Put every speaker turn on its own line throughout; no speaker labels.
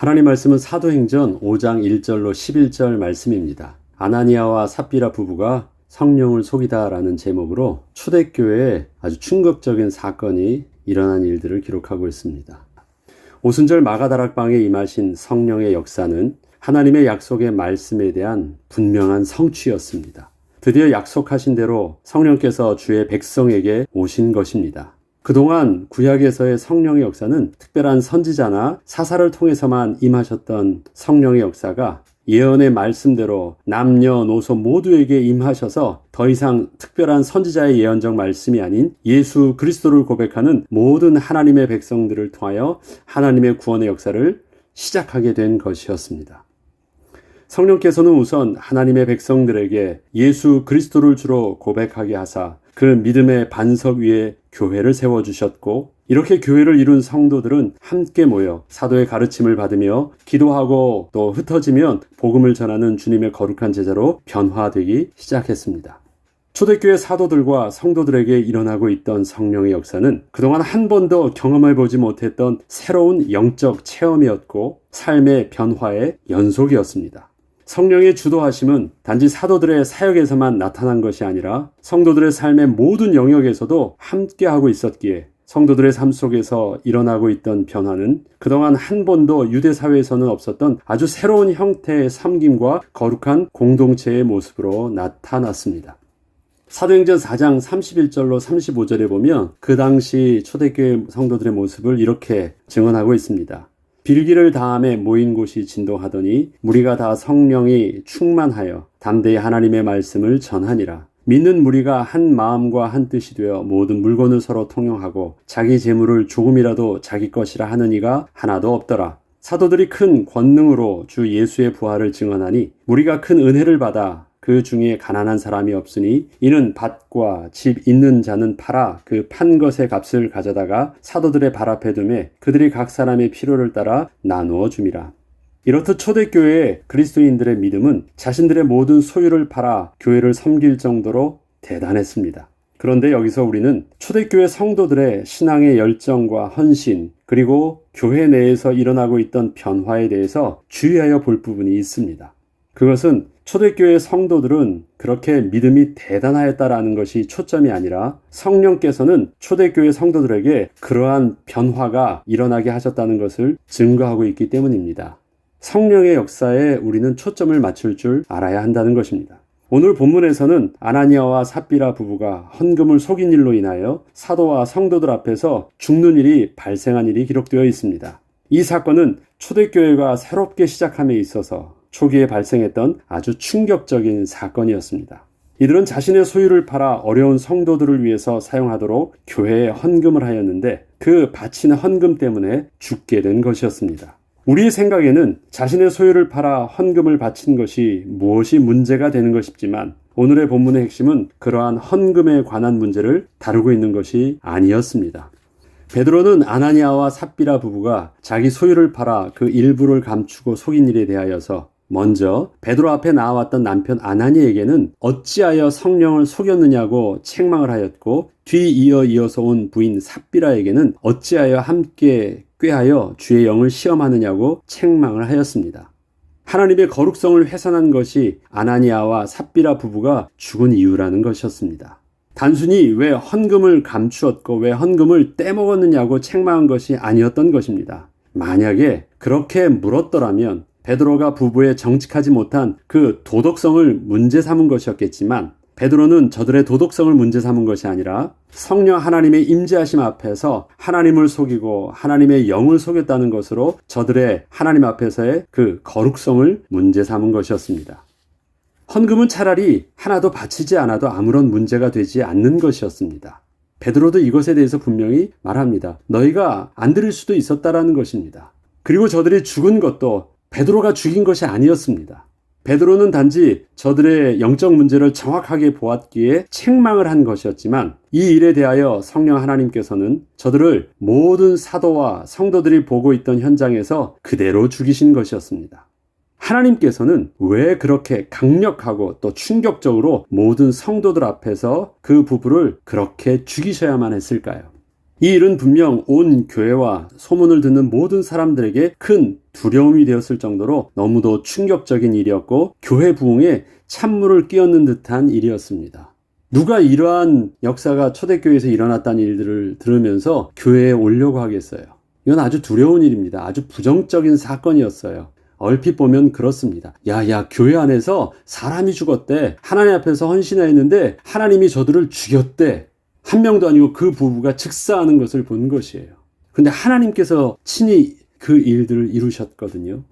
하나님 말씀은 사도행전 5장 1절로 11절 말씀입니다. 아나니아와 삽비라 부부가 성령을 속이다라는 제목으로 초대교회에 아주 충격적인 사건이 일어난 일들을 기록하고 있습니다. 오순절 마가다락방에 임하신 성령의 역사는 하나님의 약속의 말씀에 대한 분명한 성취였습니다. 드디어 약속하신 대로 성령께서 주의 백성에게 오신 것입니다. 그동안 구약에서의 성령의 역사는 특별한 선지자나 사사를 통해서만 임하셨던 성령의 역사가 예언의 말씀대로 남녀노소 모두에게 임하셔서 더 이상 특별한 선지자의 예언적 말씀이 아닌 예수 그리스도를 고백하는 모든 하나님의 백성들을 통하여 하나님의 구원의 역사를 시작하게 된 것이었습니다. 성령께서는 우선 하나님의 백성들에게 예수 그리스도를 주로 고백하게 하사 그 믿음의 반석 위에 교회를 세워주셨고, 이렇게 교회를 이룬 성도들은 함께 모여 사도의 가르침을 받으며 기도하고 또 흩어지면 복음을 전하는 주님의 거룩한 제자로 변화되기 시작했습니다. 초대교회 사도들과 성도들에게 일어나고 있던 성령의 역사는 그동안 한 번도 경험해보지 못했던 새로운 영적 체험이었고 삶의 변화의 연속이었습니다. 성령의 주도하심은 단지 사도들의 사역에서만 나타난 것이 아니라 성도들의 삶의 모든 영역에서도 함께하고 있었기에 성도들의 삶 속에서 일어나고 있던 변화는 그동안 한 번도 유대 사회에서는 없었던 아주 새로운 형태의 섬김과 거룩한 공동체의 모습으로 나타났습니다. 사도행전 4장 31절로 35절에 보면 그 당시 초대교회 성도들의 모습을 이렇게 증언하고 있습니다. 빌기를 다함에 모인 곳이 진동하더니 무리가 다 성령이 충만하여 담대히 하나님의 말씀을 전하니라. 믿는 무리가 한 마음과 한 뜻이 되어 모든 물건을 서로 통용하고 자기 재물을 조금이라도 자기 것이라 하는 이가 하나도 없더라. 사도들이 큰 권능으로 주 예수의 부활을 증언하니 무리가 큰 은혜를 받아 그 중에 가난한 사람이 없으니 이는 밭과 집 있는 자는 팔아 그 판 것의 값을 가져다가 사도들의 발 앞에 두매 그들이 각 사람의 필요를 따라 나누어 줌이라. 이렇듯 초대교회의 그리스도인들의 믿음은 자신들의 모든 소유를 팔아 교회를 섬길 정도로 대단했습니다. 그런데 여기서 우리는 초대교회 성도들의 신앙의 열정과 헌신, 그리고 교회 내에서 일어나고 있던 변화에 대해서 주의하여 볼 부분이 있습니다. 그것은 초대교회 성도들은 그렇게 믿음이 대단하였다라는 것이 초점이 아니라 성령께서는 초대교회 성도들에게 그러한 변화가 일어나게 하셨다는 것을 증거하고 있기 때문입니다. 성령의 역사에 우리는 초점을 맞출 줄 알아야 한다는 것입니다. 오늘 본문에서는 아나니아와 삽비라 부부가 헌금을 속인 일로 인하여 사도와 성도들 앞에서 죽는 일이 발생한 일이 기록되어 있습니다. 이 사건은 초대교회가 새롭게 시작함에 있어서 초기에 발생했던 아주 충격적인 사건이었습니다. 이들은 자신의 소유를 팔아 어려운 성도들을 위해서 사용하도록 교회에 헌금을 하였는데 그 바친 헌금 때문에 죽게 된 것이었습니다. 우리의 생각에는 자신의 소유를 팔아 헌금을 바친 것이 무엇이 문제가 되는가 싶지만 오늘의 본문의 핵심은 그러한 헌금에 관한 문제를 다루고 있는 것이 아니었습니다. 베드로는 아나니아와 삽비라 부부가 자기 소유를 팔아 그 일부를 감추고 속인 일에 대하여서 먼저 베드로 앞에 나와왔던 남편 아나니에게는 어찌하여 성령을 속였느냐고 책망을 하였고 이어서 온 부인 삽비라에게는 어찌하여 함께 꾀하여 주의 영을 시험하느냐고 책망을 하였습니다. 하나님의 거룩성을 훼손한 것이 아나니아와 삽비라 부부가 죽은 이유라는 것이었습니다. 단순히 왜 헌금을 감추었고 왜 헌금을 떼먹었느냐고 책망한 것이 아니었던 것입니다. 만약에 그렇게 물었더라면 베드로가 부부의 정직하지 못한 그 도덕성을 문제 삼은 것이었겠지만 베드로는 저들의 도덕성을 문제 삼은 것이 아니라 성령 하나님의 임재하심 앞에서 하나님을 속이고 하나님의 영을 속였다는 것으로 저들의 하나님 앞에서의 그 거룩성을 문제 삼은 것이었습니다. 헌금은 차라리 하나도 바치지 않아도 아무런 문제가 되지 않는 것이었습니다. 베드로도 이것에 대해서 분명히 말합니다. 너희가 안 드릴 수도 있었다라는 것입니다. 그리고 저들이 죽은 것도 베드로가 죽인 것이 아니었습니다. 베드로는 단지 저들의 영적 문제를 정확하게 보았기에 책망을 한 것이었지만 이 일에 대하여 성령 하나님께서는 저들을 모든 사도와 성도들이 보고 있던 현장에서 그대로 죽이신 것이었습니다. 하나님께서는 왜 그렇게 강력하고 또 충격적으로 모든 성도들 앞에서 그 부부를 그렇게 죽이셔야만 했을까요? 이 일은 분명 온 교회와 소문을 듣는 모든 사람들에게 큰 두려움이 되었을 정도로 너무도 충격적인 일이었고 교회 부흥에 찬물을 끼얹는 듯한 일이었습니다. 누가 이러한 역사가 초대교회에서 일어났다는 일들을 들으면서 교회에 오려고 하겠어요? 이건 아주 두려운 일입니다. 아주 부정적인 사건이었어요. 얼핏 보면 그렇습니다. 야, 교회 안에서 사람이 죽었대. 하나님 앞에서 헌신했는데 하나님이 저들을 죽였대. 한 명도 아니고 그 부부가 즉사하는 것을 본 것이에요. 근데 하나님께서 친히 그 일들을 이루셨거든요.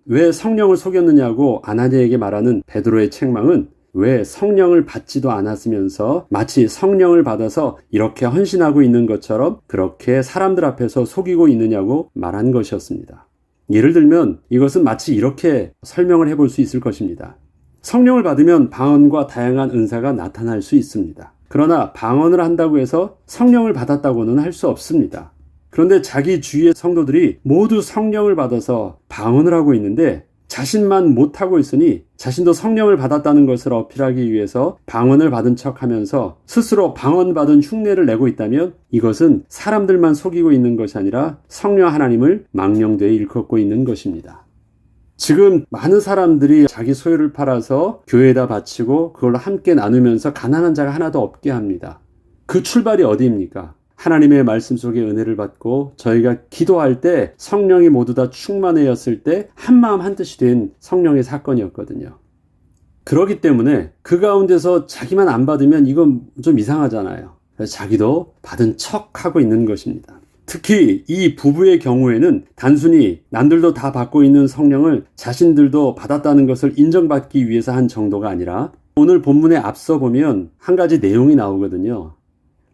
왜 성령을 속였느냐고 아나니아에게 말하는 베드로의 책망은 왜 성령을 받지도 않았으면서 마치 성령을 받아서 이렇게 헌신하고 있는 것처럼 그렇게 사람들 앞에서 속이고 있느냐고 말한 것이었습니다. 예를 들면 이것은 마치 이렇게 설명을 해볼 수 있을 것입니다. 성령을 받으면 방언과 다양한 은사가 나타날 수 있습니다. 그러나 방언을 한다고 해서 성령을 받았다고는 할 수 없습니다. 그런데 자기 주위의 성도들이 모두 성령을 받아서 방언을 하고 있는데 자신만 못하고 있으니 자신도 성령을 받았다는 것을 어필하기 위해서 방언을 받은 척하면서 스스로 방언받은 흉내를 내고 있다면 이것은 사람들만 속이고 있는 것이 아니라 성령 하나님을 망령되이 일컫고 있는 것입니다. 지금 많은 사람들이 자기 소유를 팔아서 교회에다 바치고 그걸로 함께 나누면서 가난한 자가 하나도 없게 합니다. 그 출발이 어디입니까? 하나님의 말씀 속에 은혜를 받고 저희가 기도할 때 성령이 모두 다 충만해였을 때 한마음 한뜻이 된 성령의 사건이었거든요. 그렇기 때문에 그 가운데서 자기만 안 받으면 이건 좀 이상하잖아요. 그래서 자기도 받은 척하고 있는 것입니다. 특히 이 부부의 경우에는 단순히 남들도 다 받고 있는 성령을 자신들도 받았다는 것을 인정받기 위해서 한 정도가 아니라 오늘 본문에 앞서 보면 한 가지 내용이 나오거든요.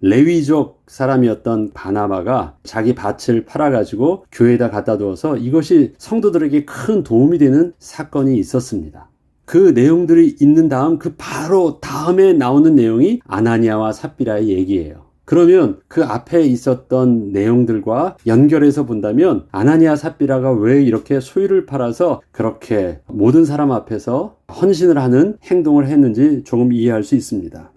레위족 사람이었던 바나바가 자기 밭을 팔아가지고 교회에다 갖다 두어서 이것이 성도들에게 큰 도움이 되는 사건이 있었습니다. 그 내용들이 있는 다음 그 바로 다음에 나오는 내용이 아나니아와 삽비라의 얘기예요. 그러면 그 앞에 있었던 내용들과 연결해서 본다면 아나니아 삽비라가 왜 이렇게 소유를 팔아서 그렇게 모든 사람 앞에서 헌신을 하는 행동을 했는지 조금 이해할 수 있습니다.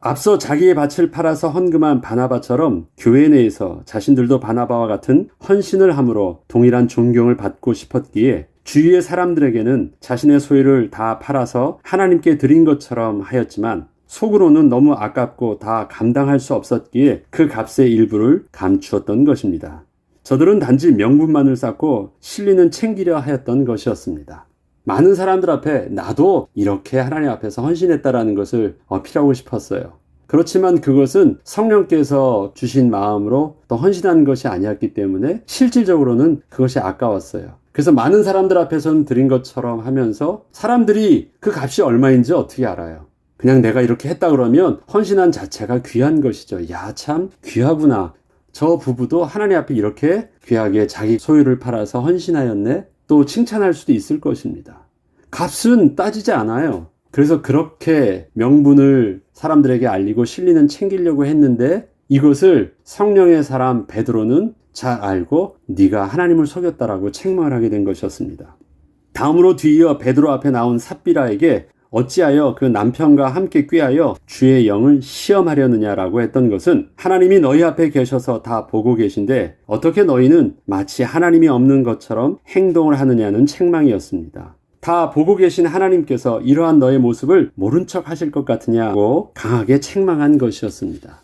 앞서 자기의 밭을 팔아서 헌금한 바나바처럼 교회 내에서 자신들도 바나바와 같은 헌신을 함으로 동일한 존경을 받고 싶었기에 주위의 사람들에게는 자신의 소유를 다 팔아서 하나님께 드린 것처럼 하였지만 속으로는 너무 아깝고 다 감당할 수 없었기에 그 값의 일부를 감추었던 것입니다. 저들은 단지 명분만을 쌓고 실리는 챙기려 하였던 것이었습니다. 많은 사람들 앞에 나도 이렇게 하나님 앞에서 헌신했다라는 것을 어필하고 싶었어요. 그렇지만 그것은 성령께서 주신 마음으로 또 헌신한 것이 아니었기 때문에 실질적으로는 그것이 아까웠어요. 그래서 많은 사람들 앞에서는 드린 것처럼 하면서 사람들이 그 값이 얼마인지 어떻게 알아요? 그냥 내가 이렇게 했다 그러면 헌신한 자체가 귀한 것이죠. 야, 참 귀하구나. 저 부부도 하나님 앞에 이렇게 귀하게 자기 소유를 팔아서 헌신하였네. 또 칭찬할 수도 있을 것입니다. 값은 따지지 않아요. 그래서 그렇게 명분을 사람들에게 알리고 실리는 챙기려고 했는데 이것을 성령의 사람 베드로는 잘 알고 네가 하나님을 속였다라고 책망을 하게 된 것이었습니다. 다음으로 뒤이어 베드로 앞에 나온 삽비라에게 어찌하여 그 남편과 함께 꾀하여 주의 영을 시험하려느냐라고 했던 것은 하나님이 너희 앞에 계셔서 다 보고 계신데 어떻게 너희는 마치 하나님이 없는 것처럼 행동을 하느냐는 책망이었습니다. 다 보고 계신 하나님께서 이러한 너의 모습을 모른 척 하실 것 같으냐고 강하게 책망한 것이었습니다.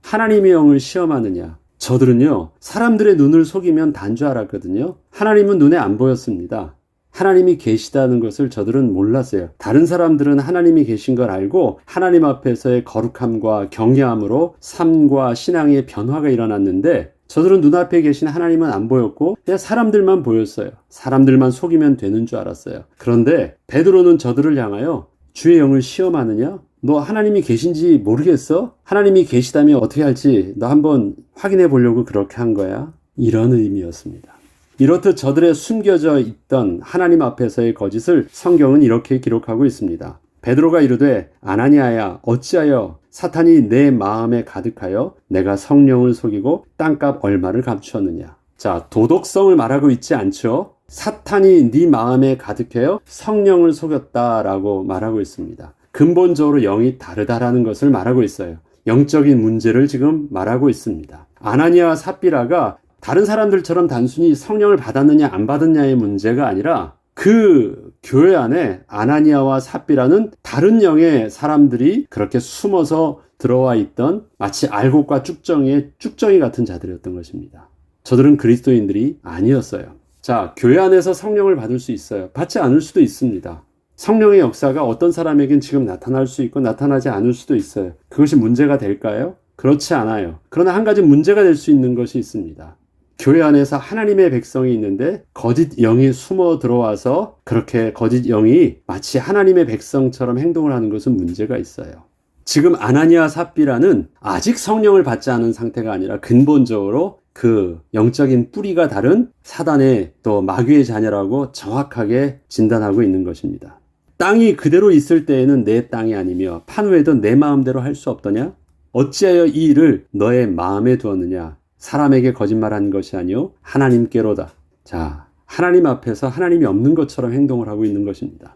하나님의 영을 시험하느냐. 저들은요, 사람들의 눈을 속이면 단 줄 알았거든요. 하나님은 눈에 안 보였습니다. 하나님이 계시다는 것을 저들은 몰랐어요. 다른 사람들은 하나님이 계신 걸 알고 하나님 앞에서의 거룩함과 경외함으로 삶과 신앙의 변화가 일어났는데 저들은 눈앞에 계신 하나님은 안 보였고 그냥 사람들만 보였어요. 사람들만 속이면 되는 줄 알았어요. 그런데 베드로는 저들을 향하여 주의 영을 시험하느냐? 너 하나님이 계신지 모르겠어? 하나님이 계시다면 어떻게 할지 너 한번 확인해 보려고 그렇게 한 거야? 이런 의미였습니다. 이렇듯 저들의 숨겨져 있던 하나님 앞에서의 거짓을 성경은 이렇게 기록하고 있습니다. 베드로가 이르되 아나니아야 어찌하여 사탄이 내 마음에 가득하여 내가 성령을 속이고 땅값 얼마를 감추었느냐. 자, 도덕성을 말하고 있지 않죠. 사탄이 네 마음에 가득하여 성령을 속였다라고 말하고 있습니다. 근본적으로 영이 다르다라는 것을 말하고 있어요. 영적인 문제를 지금 말하고 있습니다. 아나니아와 삽비라가 다른 사람들처럼 단순히 성령을 받았느냐 안 받았냐의 문제가 아니라 그 교회 안에 아나니아와 삽비라는 다른 영의 사람들이 그렇게 숨어서 들어와 있던 마치 알곡과 쭉정이 같은 자들이었던 것입니다. 저들은 그리스도인들이 아니었어요. 자, 교회 안에서 성령을 받을 수 있어요. 받지 않을 수도 있습니다. 성령의 역사가 어떤 사람에겐 지금 나타날 수 있고 나타나지 않을 수도 있어요. 그것이 문제가 될까요? 그렇지 않아요. 그러나 한 가지 문제가 될 수 있는 것이 있습니다. 교회 안에서 하나님의 백성이 있는데 거짓 영이 숨어 들어와서 그렇게 거짓 영이 마치 하나님의 백성처럼 행동을 하는 것은 문제가 있어요. 지금 아나니아 삽비라는 아직 성령을 받지 않은 상태가 아니라 근본적으로 그 영적인 뿌리가 다른 사단의 또 마귀의 자녀라고 정확하게 진단하고 있는 것입니다. 땅이 그대로 있을 때에는 내 땅이 아니며 판후에도 내 마음대로 할 수 없더냐? 어찌하여 이 일을 너의 마음에 두었느냐? 사람에게 거짓말한 것이 아니요 하나님께로다. 자, 하나님 앞에서 하나님이 없는 것처럼 행동을 하고 있는 것입니다.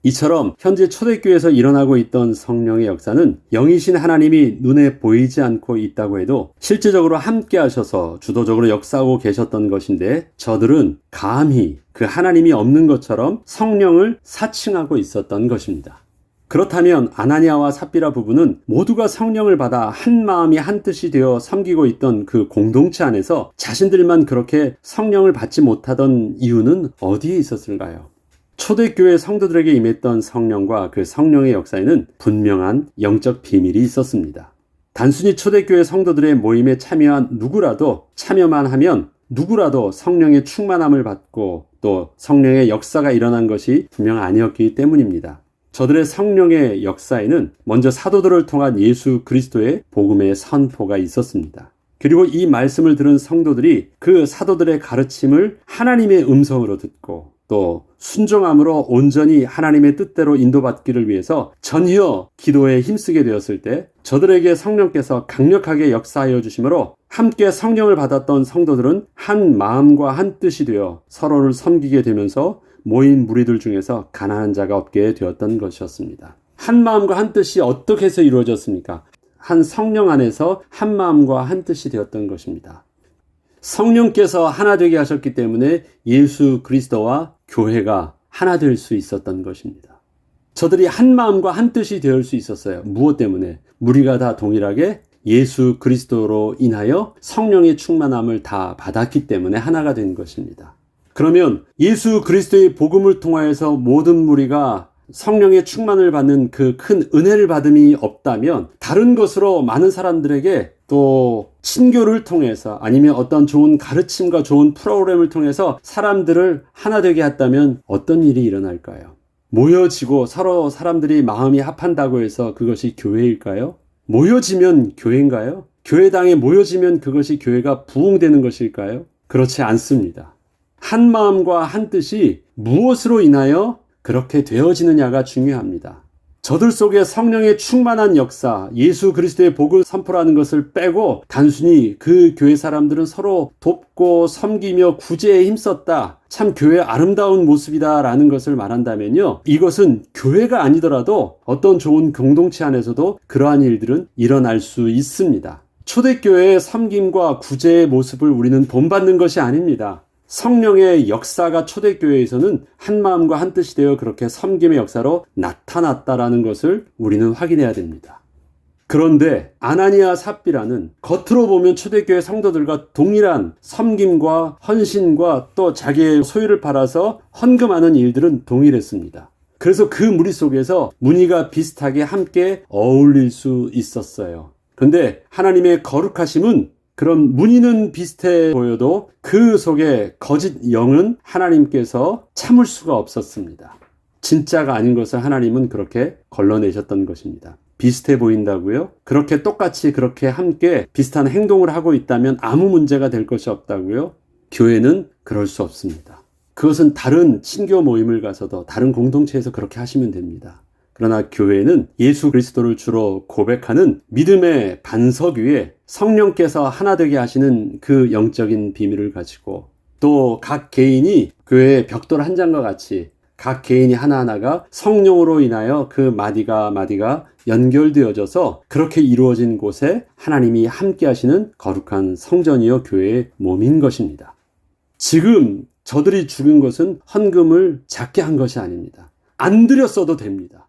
이처럼 현재 초대교회에서 일어나고 있던 성령의 역사는 영이신 하나님이 눈에 보이지 않고 있다고 해도 실제적으로 함께 하셔서 주도적으로 역사하고 계셨던 것인데 저들은 감히 그 하나님이 없는 것처럼 성령을 사칭하고 있었던 것입니다. 그렇다면 아나니아와 삽비라 부부는 모두가 성령을 받아 한 마음이 한 뜻이 되어 섬기고 있던 그 공동체 안에서 자신들만 그렇게 성령을 받지 못하던 이유는 어디에 있었을까요? 초대교회 성도들에게 임했던 성령과 그 성령의 역사에는 분명한 영적 비밀이 있었습니다. 단순히 초대교회 성도들의 모임에 참여한 누구라도 참여만 하면 누구라도 성령의 충만함을 받고 또 성령의 역사가 일어난 것이 분명 아니었기 때문입니다. 저들의 성령의 역사에는 먼저 사도들을 통한 예수 그리스도의 복음의 선포가 있었습니다. 그리고 이 말씀을 들은 성도들이 그 사도들의 가르침을 하나님의 음성으로 듣고 또 순종함으로 온전히 하나님의 뜻대로 인도받기를 위해서 전혀 기도에 힘쓰게 되었을 때 저들에게 성령께서 강력하게 역사하여 주심으로 함께 성령을 받았던 성도들은 한 마음과 한 뜻이 되어 서로를 섬기게 되면서 모인 무리들 중에서 가난한 자가 없게 되었던 것이었습니다. 한 마음과 한 뜻이 어떻게 해서 이루어졌습니까? 한 성령 안에서 한 마음과 한 뜻이 되었던 것입니다. 성령께서 하나 되게 하셨기 때문에 예수 그리스도와 교회가 하나 될 수 있었던 것입니다. 저들이 한 마음과 한 뜻이 될 수 있었어요. 무엇 때문에? 무리가 다 동일하게 예수 그리스도로 인하여 성령의 충만함을 다 받았기 때문에 하나가 된 것입니다. 그러면 예수 그리스도의 복음을 통하여서 모든 무리가 성령의 충만을 받는 그 큰 은혜를 받음이 없다면 다른 것으로 많은 사람들에게 또 친교를 통해서 아니면 어떤 좋은 가르침과 좋은 프로그램을 통해서 사람들을 하나 되게 했다면 어떤 일이 일어날까요? 모여지고 서로 사람들이 마음이 합한다고 해서 그것이 교회일까요? 모여지면 교회인가요? 교회당에 모여지면 그것이 교회가 부흥되는 것일까요? 그렇지 않습니다. 한 마음과 한 뜻이 무엇으로 인하여 그렇게 되어지느냐가 중요합니다. 저들 속에 성령의 충만한 역사, 예수 그리스도의 복을 선포하는 것을 빼고 단순히 그 교회 사람들은 서로 돕고 섬기며 구제에 힘썼다. 참 교회의 아름다운 모습이다라는 것을 말한다면요. 이것은 교회가 아니더라도 어떤 좋은 공동체 안에서도 그러한 일들은 일어날 수 있습니다. 초대교회의 섬김과 구제의 모습을 우리는 본받는 것이 아닙니다. 성령의 역사가 초대교회에서는 한 마음과 한 뜻이 되어 그렇게 섬김의 역사로 나타났다라는 것을 우리는 확인해야 됩니다. 그런데 아나니아 삽비라는 겉으로 보면 초대교회 성도들과 동일한 섬김과 헌신과 또 자기의 소유를 팔아서 헌금하는 일들은 동일했습니다. 그래서 그 무리 속에서 무늬가 비슷하게 함께 어울릴 수 있었어요. 그런데 하나님의 거룩하심은 그런 무늬는 비슷해 보여도 그 속에 거짓 영은 하나님께서 참을 수가 없었습니다. 진짜가 아닌 것을 하나님은 그렇게 걸러내셨던 것입니다. 비슷해 보인다고요? 그렇게 똑같이 그렇게 함께 비슷한 행동을 하고 있다면 아무 문제가 될 것이 없다고요? 교회는 그럴 수 없습니다. 그것은 다른 친교 모임을 가서도 다른 공동체에서 그렇게 하시면 됩니다. 그러나 교회는 예수 그리스도를 주로 고백하는 믿음의 반석 위에 성령께서 하나 되게 하시는 그 영적인 비밀을 가지고 또 각 개인이 교회의 벽돌 한 장과 같이 각 개인이 하나하나가 성령으로 인하여 그 마디가 연결되어져서 그렇게 이루어진 곳에 하나님이 함께 하시는 거룩한 성전이요 교회의 몸인 것입니다. 지금 저들이 죽은 것은 헌금을 작게 한 것이 아닙니다. 안 드렸어도 됩니다.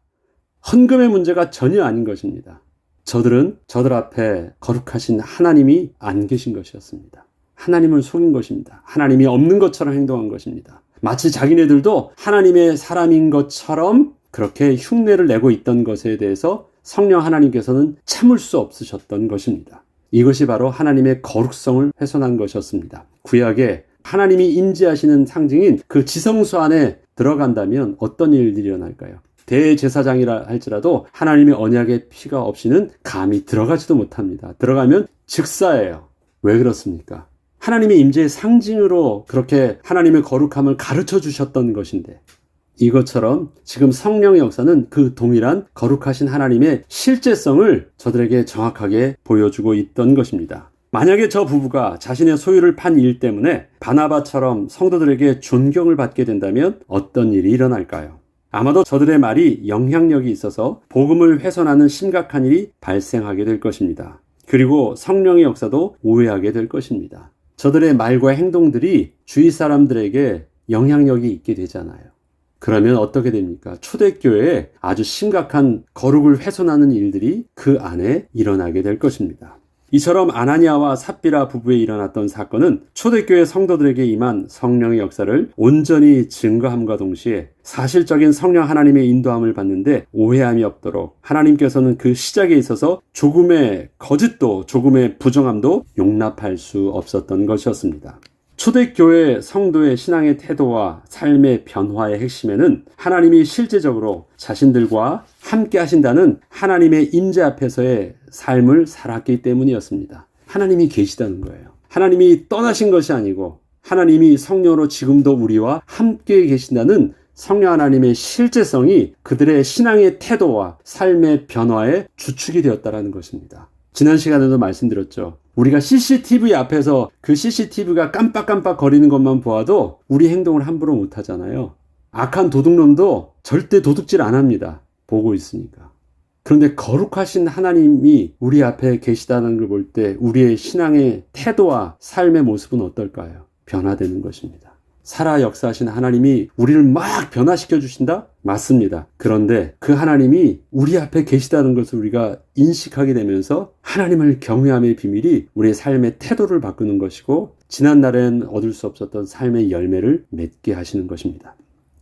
헌금의 문제가 전혀 아닌 것입니다. 저들은 저들 앞에 거룩하신 하나님이 안 계신 것이었습니다. 하나님을 속인 것입니다. 하나님이 없는 것처럼 행동한 것입니다. 마치 자기네들도 하나님의 사람인 것처럼 그렇게 흉내를 내고 있던 것에 대해서 성령 하나님께서는 참을 수 없으셨던 것입니다. 이것이 바로 하나님의 거룩성을 훼손한 것이었습니다. 구약에 하나님이 임재하시는 상징인 그 지성소 안에 들어간다면 어떤 일들이 일어날까요? 대제사장이라 할지라도 하나님의 언약의 피가 없이는 감히 들어가지도 못합니다. 들어가면 즉사예요. 왜 그렇습니까? 하나님의 임재의 상징으로 그렇게 하나님의 거룩함을 가르쳐 주셨던 것인데, 이것처럼 지금 성령의 역사는 그 동일한 거룩하신 하나님의 실제성을 저들에게 정확하게 보여주고 있던 것입니다. 만약에 저 부부가 자신의 소유를 판 일 때문에 바나바처럼 성도들에게 존경을 받게 된다면 어떤 일이 일어날까요? 아마도 저들의 말이 영향력이 있어서 복음을 훼손하는 심각한 일이 발생하게 될 것입니다. 그리고 성령의 역사도 오해하게 될 것입니다. 저들의 말과 행동들이 주위 사람들에게 영향력이 있게 되잖아요. 그러면 어떻게 됩니까? 초대교회에 아주 심각한 거룩을 훼손하는 일들이 그 안에 일어나게 될 것입니다. 이처럼 아나니아와 삽비라 부부에 일어났던 사건은 초대교회 성도들에게 임한 성령의 역사를 온전히 증거함과 동시에 사실적인 성령 하나님의 인도함을 받는데 오해함이 없도록 하나님께서는 그 시작에 있어서 조금의 거짓도 조금의 부정함도 용납할 수 없었던 것이었습니다. 초대교회 성도의 신앙의 태도와 삶의 변화의 핵심에는 하나님이 실제적으로 자신들과 함께 하신다는 하나님의 임재 앞에서의 삶을 살았기 때문이었습니다. 하나님이 계시다는 거예요. 하나님이 떠나신 것이 아니고 하나님이 성령으로 지금도 우리와 함께 계신다는 성령 하나님의 실제성이 그들의 신앙의 태도와 삶의 변화의 주축이 되었다는 것입니다. 지난 시간에도 말씀드렸죠. 우리가 CCTV 앞에서 그 CCTV가 깜빡깜빡 거리는 것만 보아도 우리 행동을 함부로 못 하잖아요. 악한 도둑놈도 절대 도둑질 안 합니다. 보고 있으니까. 그런데 거룩하신 하나님이 우리 앞에 계시다는 걸 볼 때 우리의 신앙의 태도와 삶의 모습은 어떨까요? 변화되는 것입니다. 살아 역사하신 하나님이 우리를 막 변화시켜 주신다? 맞습니다. 그런데 그 하나님이 우리 앞에 계시다는 것을 우리가 인식하게 되면서 하나님을 경외함의 비밀이 우리의 삶의 태도를 바꾸는 것이고 지난날엔 얻을 수 없었던 삶의 열매를 맺게 하시는 것입니다.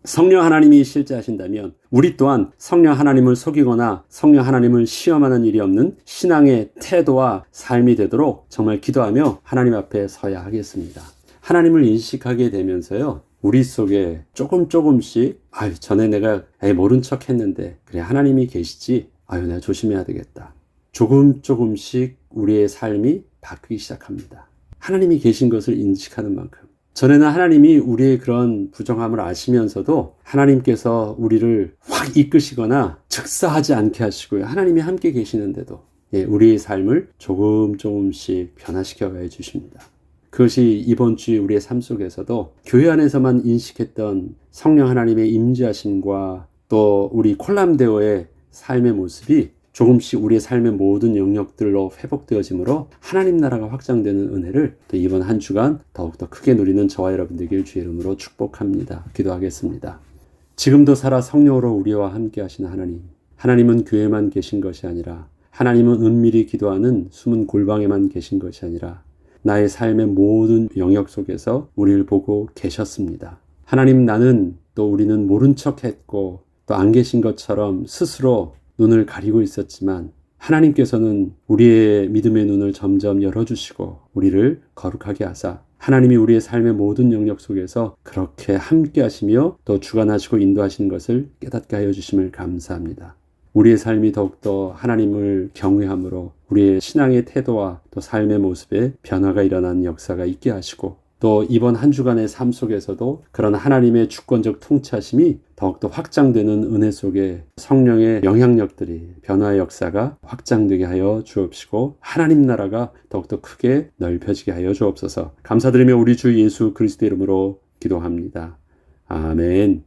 성령 하나님이 실제하신다면 우리 또한 성령 하나님을 속이거나 성령 하나님을 시험하는 일이 없는 신앙의 태도와 삶이 되도록 정말 기도하며 하나님 앞에 서야 하겠습니다. 하나님을 인식하게 되면서요, 우리 속에 조금씩, 전에 내가 모른 척 했는데, 그래, 하나님이 계시지? 내가 조심해야 되겠다. 조금씩 우리의 삶이 바뀌기 시작합니다. 하나님이 계신 것을 인식하는 만큼. 전에는 하나님이 우리의 그런 부정함을 아시면서도 하나님께서 우리를 확 이끄시거나 즉사하지 않게 하시고요. 하나님이 함께 계시는데도 우리의 삶을 조금씩 변화시켜 가 주십니다. 그것이 이번 주에 우리의 삶 속에서도 교회 안에서만 인식했던 성령 하나님의 임재하심과 또 우리 콜람데오의 삶의 모습이 조금씩 우리의 삶의 모든 영역들로 회복되어지므로 하나님 나라가 확장되는 은혜를 또 이번 한 주간 더욱더 크게 누리는 저와 여러분 되길 주의 이름으로 축복합니다. 기도하겠습니다. 지금도 살아 성령으로 우리와 함께 하시는 하나님, 하나님은 교회만 계신 것이 아니라 하나님은 은밀히 기도하는 숨은 골방에만 계신 것이 아니라 나의 삶의 모든 영역 속에서 우리를 보고 계셨습니다. 하나님, 나는 또 우리는 모른 척 했고 또 안 계신 것처럼 스스로 눈을 가리고 있었지만 하나님께서는 우리의 믿음의 눈을 점점 열어주시고 우리를 거룩하게 하사 하나님이 우리의 삶의 모든 영역 속에서 그렇게 함께 하시며 또 주관하시고 인도하시는 것을 깨닫게 하여 주심을 감사합니다. 우리의 삶이 더욱더 하나님을 경외함으로 우리의 신앙의 태도와 또 삶의 모습에 변화가 일어나는 역사가 있게 하시고 또 이번 한 주간의 삶 속에서도 그런 하나님의 주권적 통치하심이 더욱더 확장되는 은혜 속에 성령의 영향력들이 변화의 역사가 확장되게 하여 주옵시고 하나님 나라가 더욱더 크게 넓혀지게 하여 주옵소서. 감사드리며 우리 주 예수 그리스도 이름으로 기도합니다. 아멘.